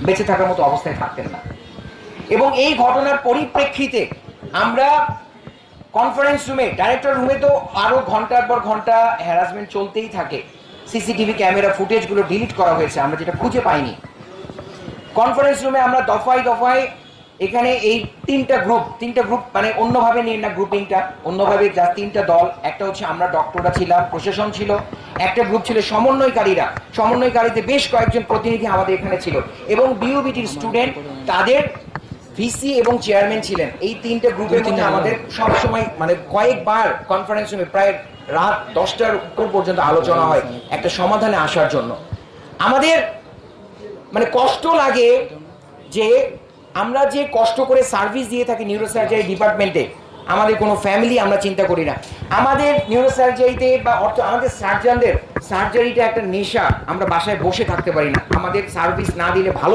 বেঁচে থাকার মতো অবস্থায় থাকতেন না। এবং এই ঘটনার পরিপ্রেক্ষিতে আমরা কনফারেন্স রুমে, ডাইরেক্টর রুমে তো আরো ঘন্টার পর ঘন্টা হ্যারাসমেন্ট চলতেই থাকে। সিসিটিভি ক্যামেরা ফুটেজগুলো ডিলিট করা হয়েছে, আমরা যেটা খুঁজে পাইনি। কনফারেন্স রুমে আমরা দফায় দফায় এখানে এই তিনটা গ্রুপ মানে অন্যভাবে নিয়ে না, গ্রুপিংটা অন্যভাবে, যা তিনটা দল। একটা হচ্ছে আমরা ডক্টররা ছিলাম, প্রশাসন ছিল, একটা গ্রুপ ছিল সমন্বয়কারীতে বেশ কয়েকজন প্রতিনিধি আমাদের এখানে ছিল, এবং বিউবিটির স্টুডেন্ট, তাদের ভিসি এবং চেয়ারম্যান ছিলেন। এই তিনটে গ্রুপের মধ্যে আমাদের সবসময় মানে কয়েকবার কনফারেন্স রুমে প্রায় রাত 10টার উপর পর্যন্ত আলোচনা হয় একটা সমাধানে আসার জন্য। আমাদের মানে কষ্ট লাগে যে আমরা যে কষ্ট করে সার্ভিস দিয়ে থাকি নিউরোসার্জারি ডিপার্টমেন্টে, আমাদের কোনো ফ্যামিলি আমরা চিন্তা করি না। আমাদের নিউরোসার্জারিতে বা আমাদের সার্জনদের সার্জারিটা একটা নেশা, আমরা বাসায় বসে থাকতে পারি না, আমাদের সার্ভিস না দিলে ভালো